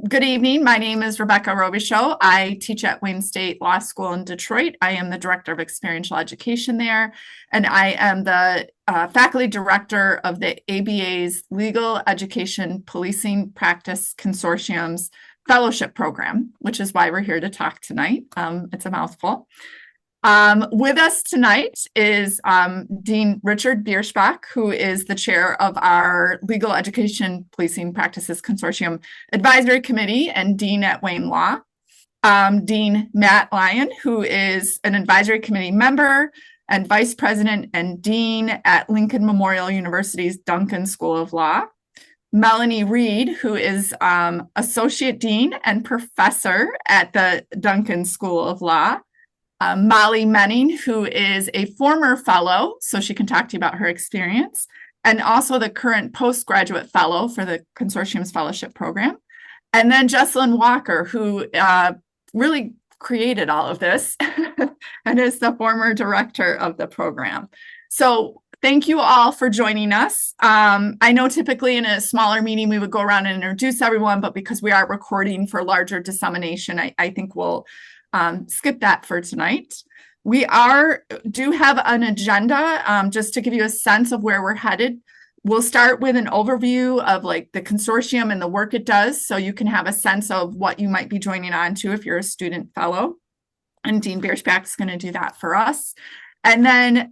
Good evening. My name is Rebecca Robichaux. I teach at Wayne State Law School in Detroit. I am the Director of Experiential Education there, and I am the Faculty Director of the ABA's Legal Education Policing Practice Consortium's Fellowship Program, which is why we're here to talk tonight. It's a mouthful. With us tonight is Dean Richard Bierschbach, who is the chair of our Legal Education Policing Practices Consortium Advisory Committee and Dean at Wayne Law. Dean Matt Lyon, who is an advisory committee member and vice president and dean at Lincoln Memorial University's Duncan School of Law. Melanie Reed, who is associate dean and professor at the Duncan School of Law. Molly Menning, who is a former fellow, so she can talk to you about her experience, and also the current postgraduate fellow for the consortium's fellowship program. And then Jessalyn Walker, who really created all of this and is the former director of the program. So thank you all for joining us. I know typically in a smaller meeting, we would go around and introduce everyone, but because we are recording for larger dissemination, I think we'll skip that for tonight. We do have an agenda just to give you a sense of where we're headed. We'll start with an overview of like the consortium and the work it does, so you can have a sense of what you might be joining on to if you're a student fellow. And Dean Bierschbach is going to do that for us. And then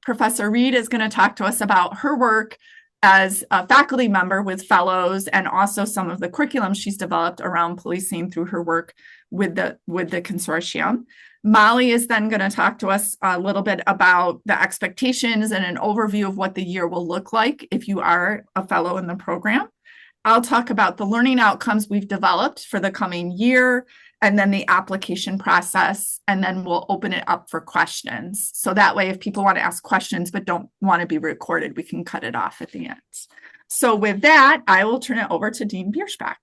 Professor Reed is going to talk to us about her work as a faculty member with fellows and also some of the curriculum she's developed around policing through her work with the consortium. Molly is then going to talk to us a little bit about the expectations and an overview of what the year will look like if you are a fellow in the program. I'll talk about the learning outcomes we've developed for the coming year and then the application process, and then we'll open it up for questions. So that way, if people want to ask questions but don't want to be recorded, we can cut it off at the end. So with that, I will turn it over to Dean Bierschbach.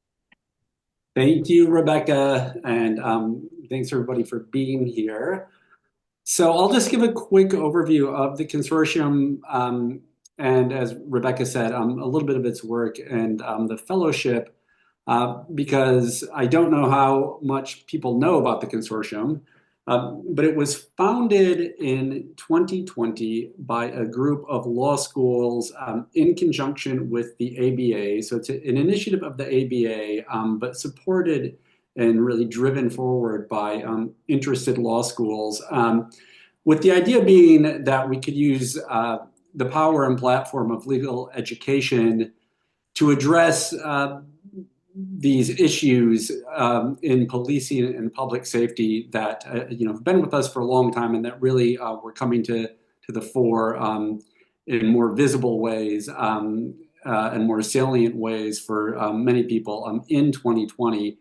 Thank you, Rebecca, and thanks everybody for being here. So I'll just give a quick overview of the consortium, and as Rebecca said, a little bit of its work and the fellowship, because I don't know how much people know about the consortium, but it was founded in 2020 by a group of law schools in conjunction with the ABA. So it's an initiative of the ABA, but supported and really driven forward by interested law schools, with the idea being that we could use the power and platform of legal education to address these issues in policing and public safety that have been with us for a long time and that really were coming to the fore in more visible ways and more salient ways for many people in 2020.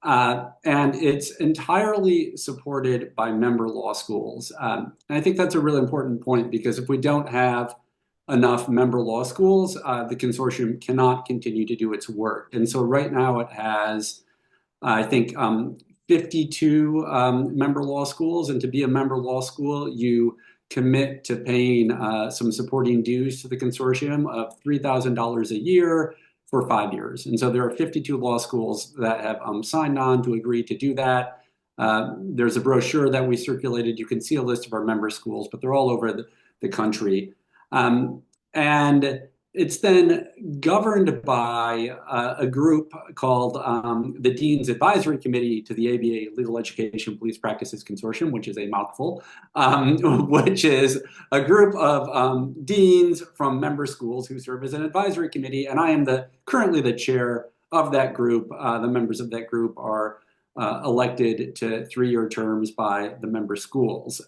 And it's entirely supported by member law schools. And I think that's a really important point, because if we don't have enough member law schools, the consortium cannot continue to do its work. And so right now it has, I think, 52 member law schools. And to be a member law school, you commit to paying some supporting dues to the consortium of $3,000 a year for 5 years. And so there are 52 law schools that have signed on to agree to do that. There's a brochure that we circulated. You can see a list of our member schools, but they're all over the country. And it's then governed by a group called the Dean's Advisory Committee to the ABA Legal Education Police Practices Consortium, which is a mouthful, which is a group of deans from member schools who serve as an advisory committee. And I am currently the chair of that group. The members of that group are elected to 3-year terms by the member schools.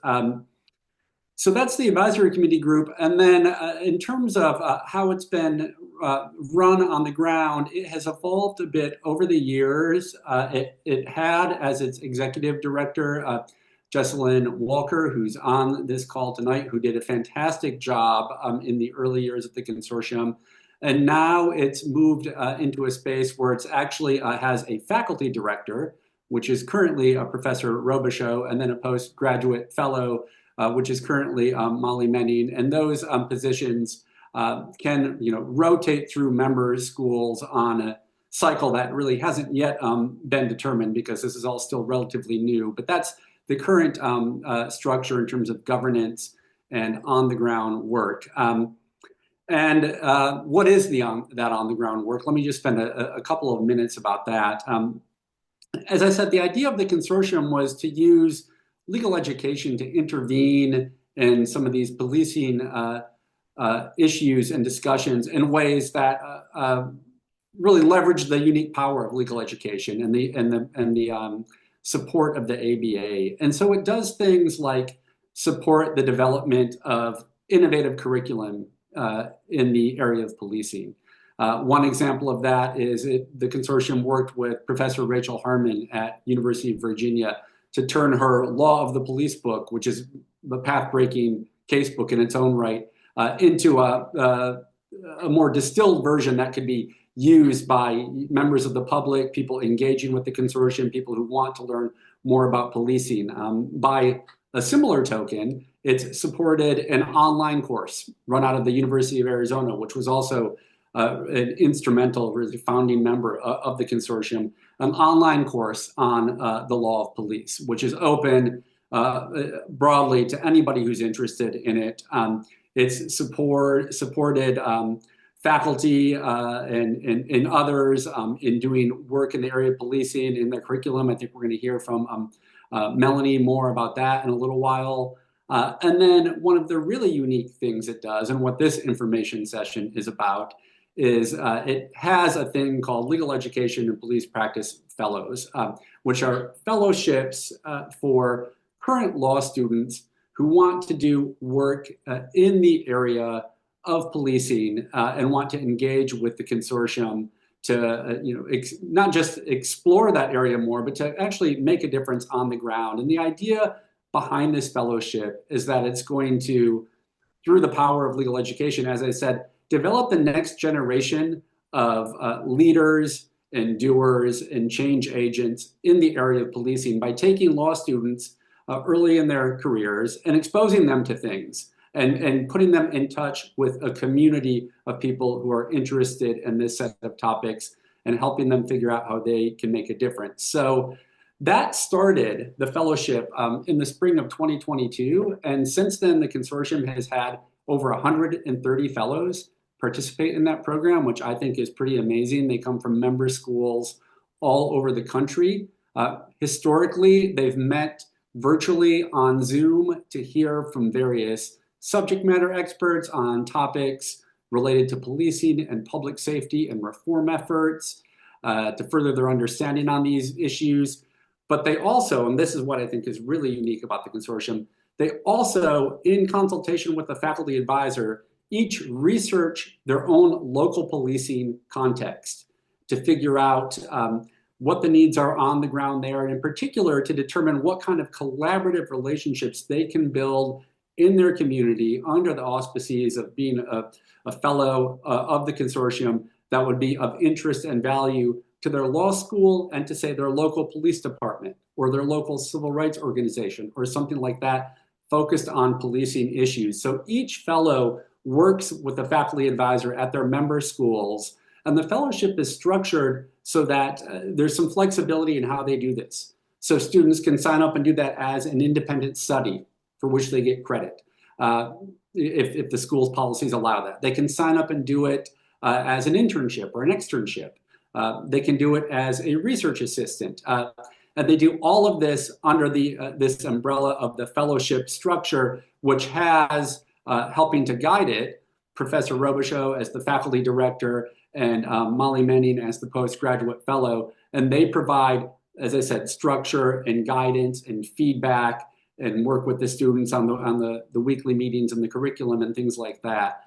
So that's the advisory committee group. And then in terms of how it's been run on the ground, it has evolved a bit over the years. It had as its executive director, Jessalyn Walker, who's on this call tonight, who did a fantastic job in the early years of the consortium. And now it's moved into a space where it's actually has a faculty director, which is currently Professor Robichaux, and then a postgraduate fellow, which is currently Molly Menning, and those positions can rotate through member schools on cycle that really hasn't yet been determined because this is all still relatively new. But that's the current structure in terms of governance and on the ground work. And what is that on the ground work? Let me just spend a couple of minutes about that. As I said, the idea of the consortium was to use legal education to intervene in some of these policing issues and discussions in ways that really leverage the unique power of legal education and the support of the ABA. And so it does things like support the development of innovative curriculum in the area of policing. One example of that is the consortium worked with Professor Rachel Harmon at University of Virginia to turn her Law of the Police book, which is the path-breaking case book in its own right, into a more distilled version that could be used by members of the public, people engaging with the consortium, people who want to learn more about policing. By a similar token, it's supported an online course run out of the University of Arizona, which was also an instrumental, really founding member of the consortium, an online course on the law of police, which is open broadly to anybody who's interested in it. It's supported faculty and others in doing work in the area of policing in their curriculum. I think we're going to hear from Melanie more about that in a little while. And then one of the really unique things it does, and what this information session is about, is it has a thing called Legal Education and Police Practice Fellows, which are fellowships for current law students who want to do work in the area of policing and want to engage with the consortium to not just explore that area more, but to actually make a difference on the ground. And the idea behind this fellowship is that it's going to, through the power of legal education, as I said, develop the next generation of leaders and doers and change agents in the area of policing by taking law students early in their careers and exposing them to things and putting them in touch with a community of people who are interested in this set of topics and helping them figure out how they can make a difference. So that started the fellowship in the spring of 2022. And since then, the consortium has had over 130 fellows participate in that program, which I think is pretty amazing. They come from member schools all over the country. Historically, they've met virtually on Zoom to hear from various subject matter experts on topics related to policing and public safety and reform efforts to further their understanding on these issues. But they also, and this is what I think is really unique about the consortium, they also, in consultation with the faculty advisor, each research their own local policing context to figure out what the needs are on the ground there, and in particular to determine what kind of collaborative relationships they can build in their community under the auspices of being a fellow of the consortium that would be of interest and value to their law school and to, say, their local police department or their local civil rights organization or something like that focused on policing issues. So each fellow works with the faculty advisor at their member schools, and the fellowship is structured so that there's some flexibility in how they do this. So students can sign up and do that as an independent study for which they get credit, if the school's policies allow that. They can sign up and do it as an internship or an externship. They can do it as a research assistant. And they do all of this under this umbrella of the fellowship structure, which has, helping to guide it, Professor Robichaud as the faculty director and Molly Manning as the postgraduate fellow. And they provide, as I said, structure and guidance and feedback and work with the students on the weekly meetings and the curriculum and things like that.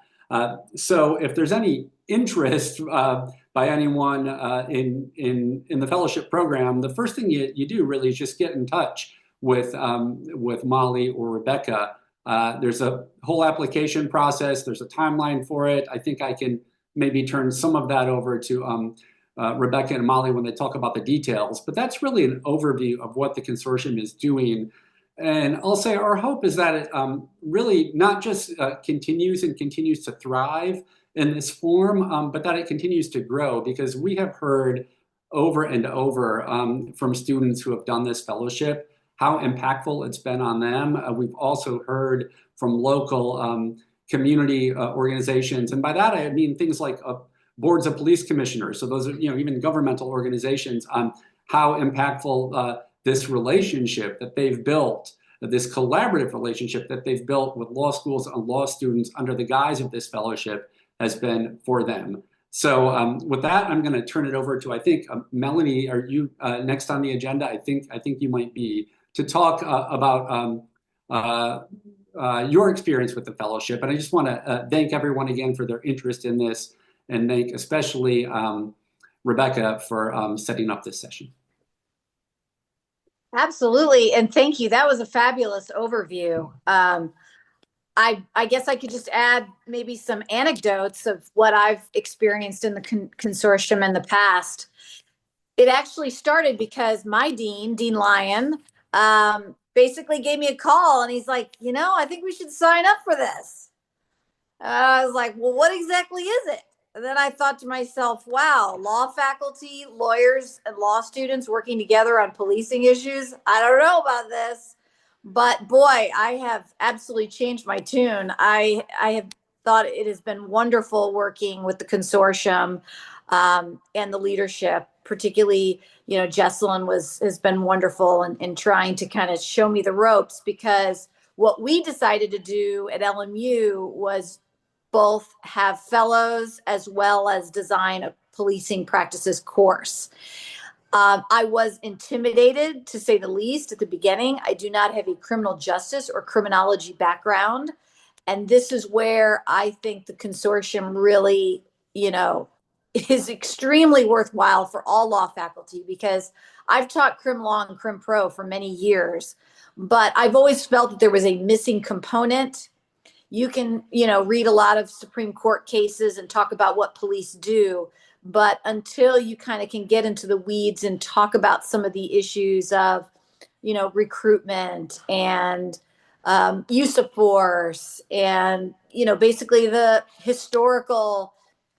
So if there's any interest by anyone in the fellowship program, the first thing you do really is just get in touch with Molly or Rebecca. There's a whole application process. There's a timeline for it. I think I can maybe turn some of that over to Rebecca and Molly when they talk about the details. But that's really an overview of what the consortium is doing. And I'll say our hope is that it really not just continues to thrive in this form, but that it continues to grow because we have heard over and over from students who have done this fellowship how impactful it's been on them. We've also heard from local community organizations, and by that I mean things like boards of police commissioners. So those are, even governmental organizations on how impactful this relationship that they've built, this collaborative relationship that they've built with law schools and law students under the guise of this fellowship has been for them. So with that, I'm going to turn it over to, I think, Melanie. Are you next on the agenda? I think you might be, to talk about your experience with the fellowship. And I just want to thank everyone again for their interest in this, and thank especially Rebecca for setting up this session. Absolutely. And thank you. That was a fabulous overview. I guess I could just add maybe some anecdotes of what I've experienced in the consortium in the past. It actually started because my dean, Dean Lyon, basically gave me a call and he's like, I think we should sign up for this. I was like, well, what exactly is it? And then I thought to myself, wow, law faculty, lawyers, and law students working together on policing issues. I don't know about this, but boy, I have absolutely changed my tune. I have thought it has been wonderful working with the consortium and the leadership, particularly, Jesselyn has been wonderful in trying to kind of show me the ropes, because what we decided to do at LMU was both have fellows as well as design a policing practices course. I was intimidated, to say the least, at the beginning. I do not have a criminal justice or criminology background. And this is where I think the consortium really, is extremely worthwhile for all law faculty, because I've taught crim law and crim pro for many years, but I've always felt that there was a missing component. You can, read a lot of Supreme Court cases and talk about what police do, but until you kind of can get into the weeds and talk about some of the issues of, recruitment and use of force and, basically the historical,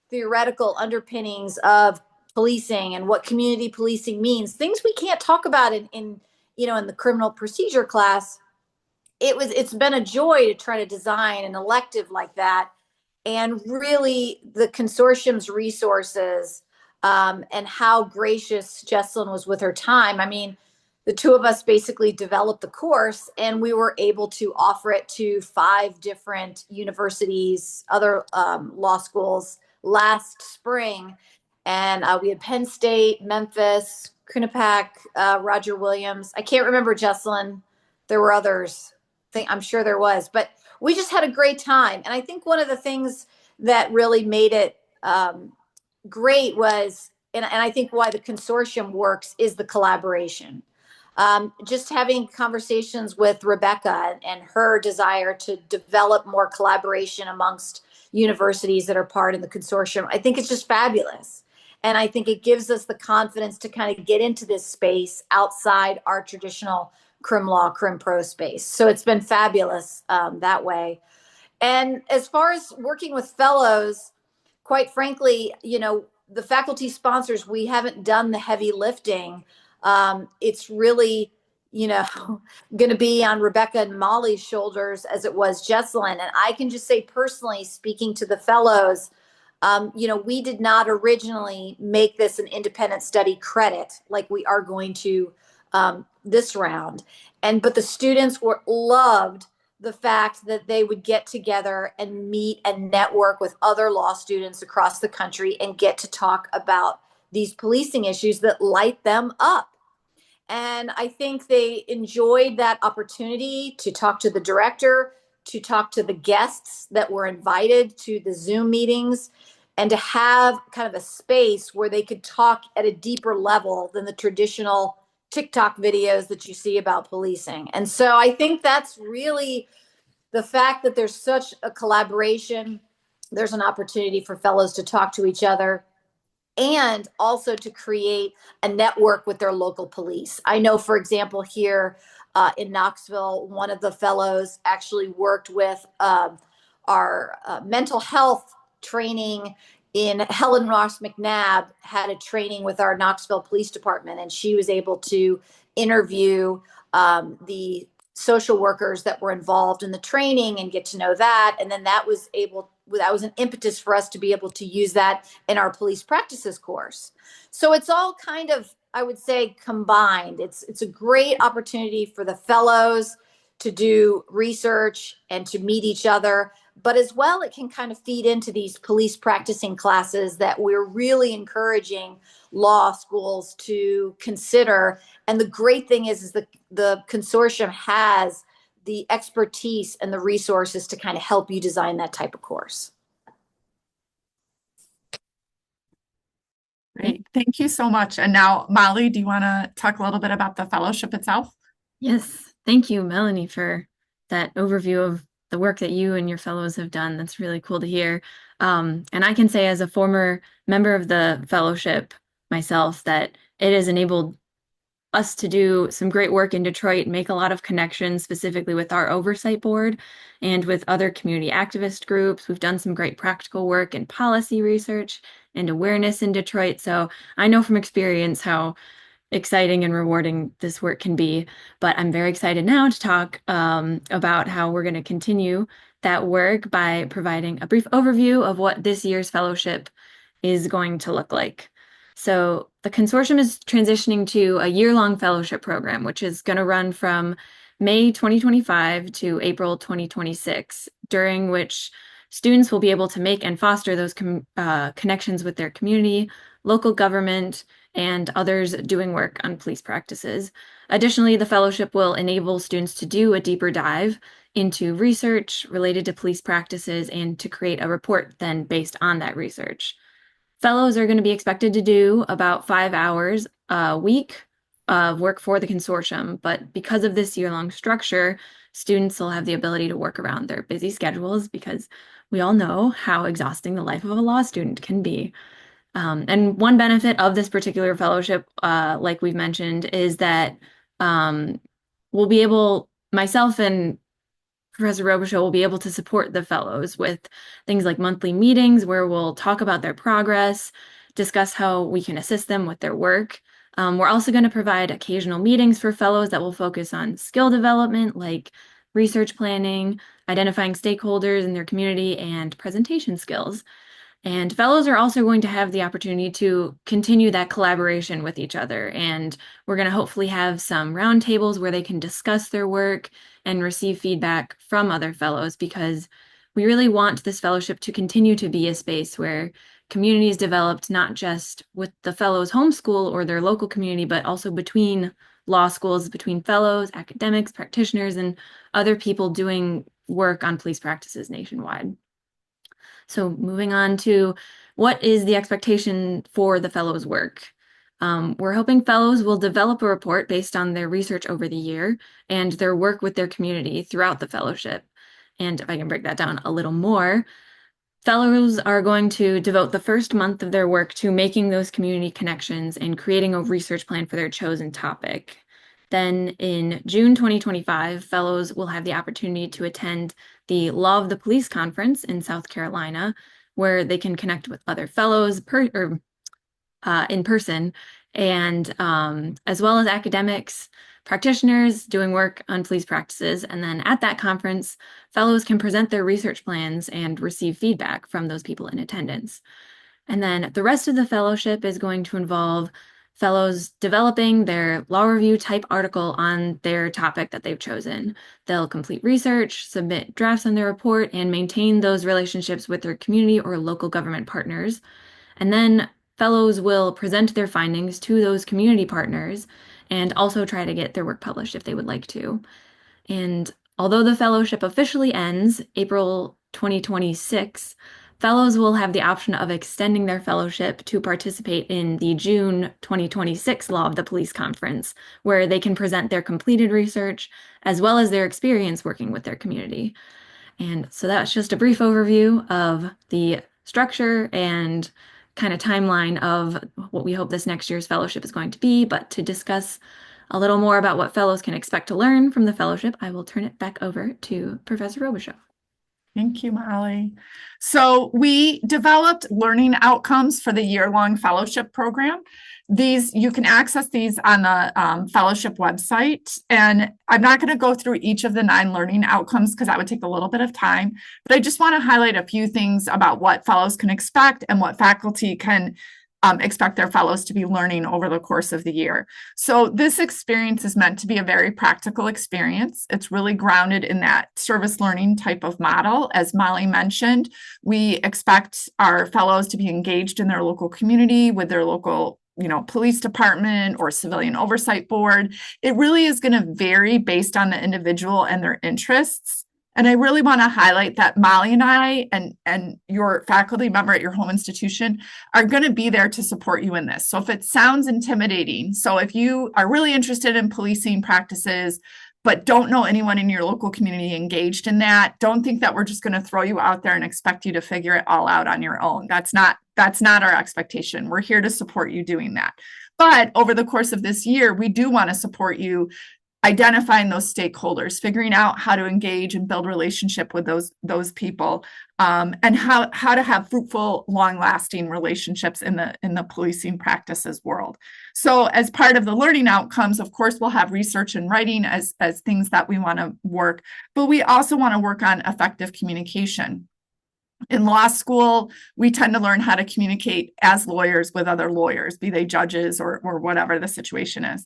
theoretical underpinnings of policing and what community policing means, things we can't talk about in the criminal procedure class. It's been a joy to try to design an elective like that, and really the consortium's resources and how gracious Jesselyn was with her time. I mean, the two of us basically developed the course, and we were able to offer it to 5 different universities, other law schools last spring. And we had Penn State, Memphis, Quinnipiac, Roger Williams. I can't remember, Jesselyn. There were others. I'm sure there was, but we just had a great time. And I think one of the things that really made it great was, and I think why the consortium works, is the collaboration. Just having conversations with Rebecca and her desire to develop more collaboration amongst universities that are part of the consortium, I think it's just fabulous. And I think it gives us the confidence to kind of get into this space outside our traditional crim law, crim pro space. So it's been fabulous that way. And as far as working with fellows, quite frankly, the faculty sponsors, we haven't done the heavy lifting. It's really, going to be on Rebecca and Molly's shoulders as it was Jesselyn. And I can just say personally, speaking to the fellows, we did not originally make this an independent study credit like we are going to this round. But the students loved the fact that they would get together and meet and network with other law students across the country and get to talk about these policing issues that light them up. And I think they enjoyed that opportunity to talk to the director, to talk to the guests that were invited to the Zoom meetings, and to have kind of a space where they could talk at a deeper level than the traditional TikTok videos that you see about policing. And so I think that's really the fact that there's such a collaboration. There's an opportunity for fellows to talk to each other and also to create a network with their local police. I know, for example, here in Knoxville, one of the fellows actually worked with our mental health training in Helen Ross McNabb had a training with our Knoxville Police Department, and she was able to interview the social workers that were involved in the training and get to know that. And then that was an impetus for us to be able to use that in our police practices course. So it's all kind of, I would say, combined. It's a great opportunity for the fellows to do research and to meet each other, but as well, it can kind of feed into these police practicing classes that we're really encouraging law schools to consider. And the great thing is the consortium has the expertise and the resources to kind of help you design that type of course. Great. Thank you so much. And now, Molly, do you want to talk a little bit about the fellowship itself? Yes. Thank you, Melanie, for that overview of the work that you and your fellows have done. That's really cool to hear. And I can say, as a former member of the fellowship myself, that it has enabled us to do some great work in Detroit, make a lot of connections specifically with our oversight board and with other community activist groups. We've done some great practical work in policy research and awareness in Detroit. So I know from experience how exciting and rewarding this work can be. But I'm very excited now to talk about how we're going to continue that work by providing a brief overview of what this year's fellowship is going to look like. So the consortium is transitioning to a year-long fellowship program, which is going to run from May 2025 to April 2026, during which students will be able to make and foster those connections with their community, local government, and others doing work on police practices. Additionally, the fellowship will enable students to do a deeper dive into research related to police practices and to create a report then based on that research. Fellows are going to be expected to do about 5 hours a week of work for the consortium, but because of this year-long structure, students will have the ability to work around their busy schedules, because we all know how exhausting the life of a law student can be. And one benefit of this particular fellowship, like we've mentioned, is that we'll be able, myself and Professor Robichaud will be able to support the fellows with things like monthly meetings where we'll talk about their progress, discuss how we can assist them with their work. We're also going to provide occasional meetings for fellows that will focus on skill development, like research planning, identifying stakeholders in their community, and presentation skills. And fellows are also going to have the opportunity to continue that collaboration with each other. And we're going to hopefully have some roundtables where they can discuss their work and receive feedback from other fellows, because we really want this fellowship to continue to be a space where community is developed, not just with the fellows' home school or their local community, but also between law schools, between fellows, academics, practitioners, and other people doing work on police practices nationwide. So moving on to what is the expectation for the fellows' work. We're hoping fellows will develop a report based on their research over the year and their work with their community throughout the fellowship. And if I can break that down a little more, fellows are going to devote the first month of their work to making those community connections and creating a research plan for their chosen topic. Then in June 2025, fellows will have the opportunity to attend the Law of the Police Conference in South Carolina, where they can connect with other fellows in person, and as well as academics, practitioners doing work on police practices. And then at that conference, fellows can present their research plans and receive feedback from those people in attendance. And then the rest of the fellowship is going to involve fellows developing their law review type article on their topic that they've chosen. They'll complete research, submit drafts on their report, and maintain those relationships with their community or local government partners. And then fellows will present their findings to those community partners and also try to get their work published if they would like to. And although the fellowship officially ends April 2026, fellows will have the option of extending their fellowship to participate in the June 2026 Law of the Police Conference, where they can present their completed research as well as their experience working with their community. And so that's just a brief overview of the structure and kind of timeline of what we hope this next year's fellowship is going to be. But to discuss a little more about what fellows can expect to learn from the fellowship, I will turn it back over to Professor Robichaud. Thank you, Molly. So we developed learning outcomes for the year-long fellowship program. You can access these on the fellowship website. And I'm not going to go through each of the 9 learning outcomes because that would take a little bit of time. But I just want to highlight a few things about what fellows can expect and what faculty can expect their fellows to be learning over the course of the year. So this experience is meant to be a very practical experience. It's really grounded in that service learning type of model. As Molly mentioned, we expect our fellows to be engaged in their local community with their local police department or civilian oversight board. It really is going to vary based on the individual and their interests. And I really want to highlight that Molly and I and your faculty member at your home institution are going to be there to support you in this. So if it sounds intimidating, so if you are really interested in policing practices, but don't know anyone in your local community engaged in that, don't think that we're just going to throw you out there and expect you to figure it all out on your own. That's not our expectation. We're here to support you doing that. But over the course of this year, we do want to support you identifying those stakeholders, figuring out how to engage and build relationship with those people, and how to have fruitful, long-lasting relationships in the policing practices world. So as part of the learning outcomes, of course, we'll have research and writing as things that we want to work, but we also want to work on effective communication. In law school, we tend to learn how to communicate as lawyers with other lawyers, be they judges or whatever the situation is.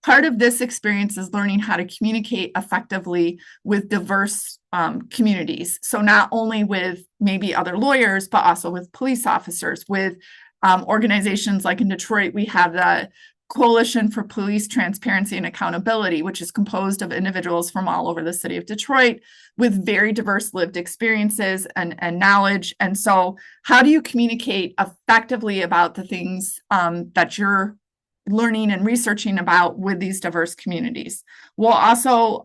Part of this experience is learning how to communicate effectively with diverse communities. So not only with maybe other lawyers, but also with police officers, with organizations like in Detroit, we have the Coalition for Police Transparency and Accountability, which is composed of individuals from all over the city of Detroit with very diverse lived experiences and knowledge. And so how do you communicate effectively about the things that you're learning and researching about with these diverse communities? We'll also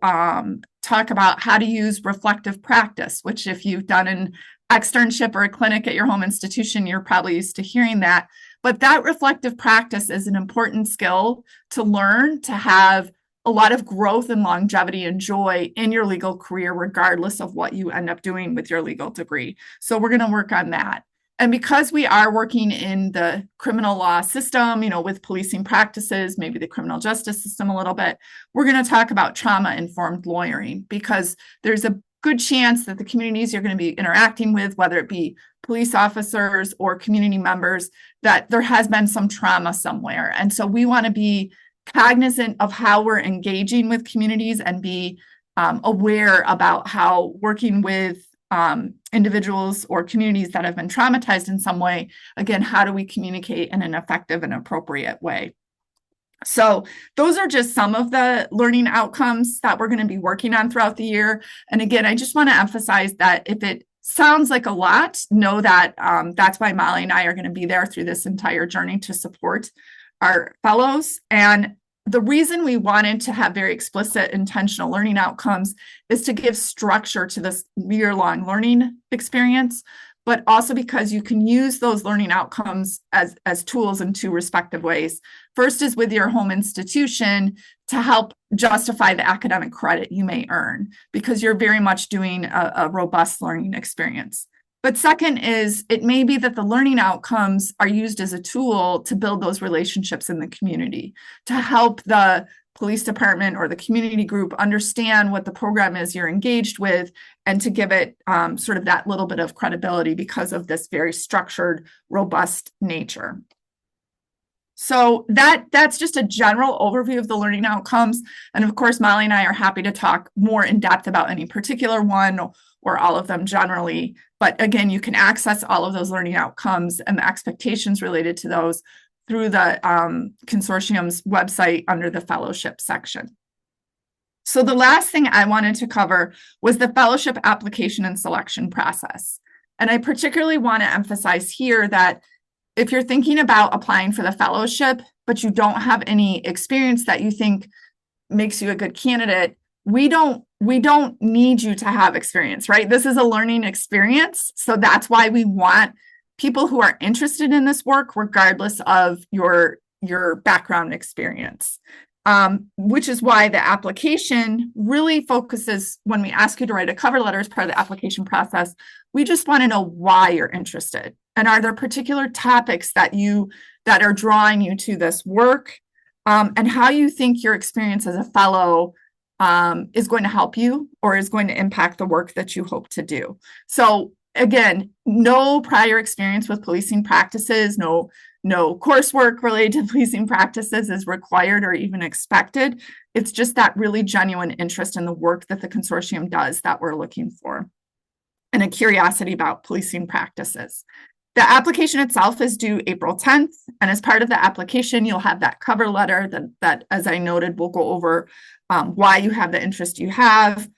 talk about how to use reflective practice, which if you've done an externship or a clinic at your home institution, you're probably used to hearing that. But that reflective practice is an important skill to learn to have a lot of growth and longevity and joy in your legal career, regardless of what you end up doing with your legal degree. So we're going to work on that. And because we are working in the criminal law system, with policing practices, maybe the criminal justice system a little bit, we're going to talk about trauma-informed lawyering, because there's a good chance that the communities you're going to be interacting with, whether it be police officers or community members, that there has been some trauma somewhere. And so we want to be cognizant of how we're engaging with communities and be aware about how working with individuals or communities that have been traumatized in some way, again, how do we communicate in an effective and appropriate way? So those are just some of the learning outcomes that we're going to be working on throughout the year. And again, I just want to emphasize that if it sounds like a lot, know that that's why Molly and I are going to be there through this entire journey to support our fellows. And the reason we wanted to have very explicit intentional learning outcomes is to give structure to this year-long learning experience, but also because you can use those learning outcomes as tools in 2 respective ways. First is with your home institution to help justify the academic credit you may earn, because you're very much doing a robust learning experience. But second is, it may be that the learning outcomes are used as a tool to build those relationships in the community, to help the police department or the community group understand what the program is you're engaged with, and to give it sort of that little bit of credibility because of this very structured, robust nature. So that's just a general overview of the learning outcomes. And of course, Molly and I are happy to talk more in depth about any particular one or all of them generally. But again, you can access all of those learning outcomes and the expectations related to those through the consortium's website under the fellowship section. So the last thing I wanted to cover was the fellowship application and selection process. And I particularly want to emphasize here that if you're thinking about applying for the fellowship, but you don't have any experience that you think makes you a good candidate, we don't need you to have experience, right? This is a learning experience. So that's why we want people who are interested in this work, regardless of your background experience. which is why the application really focuses, when we ask you to write a cover letter as part of the application process, we just want to know why you're interested. And are there particular topics that are drawing you to this work, and how you think your experience as a fellow is going to help you or is going to impact the work that you hope to do. So again, no prior experience with policing practices, no coursework related to policing practices is required or even expected. It's just that really genuine interest in the work that the consortium does that we're looking for, and a curiosity about policing practices. The application itself is due April 10th, and as part of the application, you'll have that cover letter that as I noted, will go over why you have the interest you have.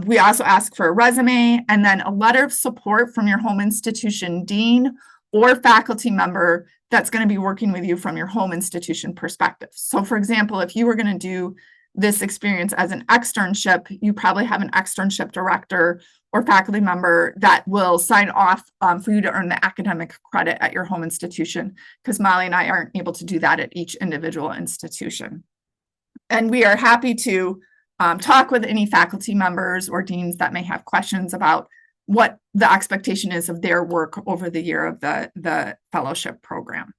We also ask for a resume and then a letter of support from your home institution dean or faculty member that's going to be working with you from your home institution perspective. So for example, if you were going to do this experience as an externship, you probably have an externship director or faculty member that will sign off for you to earn the academic credit at your home institution, because Molly and I aren't able to do that at each individual institution. And we are happy to talk with any faculty members or deans that may have questions about what the expectation is of their work over the year of the fellowship program.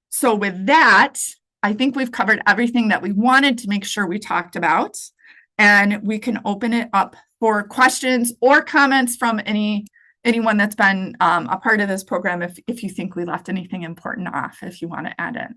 So with that, I think we've covered everything that we wanted to make sure we talked about, and we can open it up for questions or comments from anyone that's been a part of this program if you think we left anything important off, if you want to add in.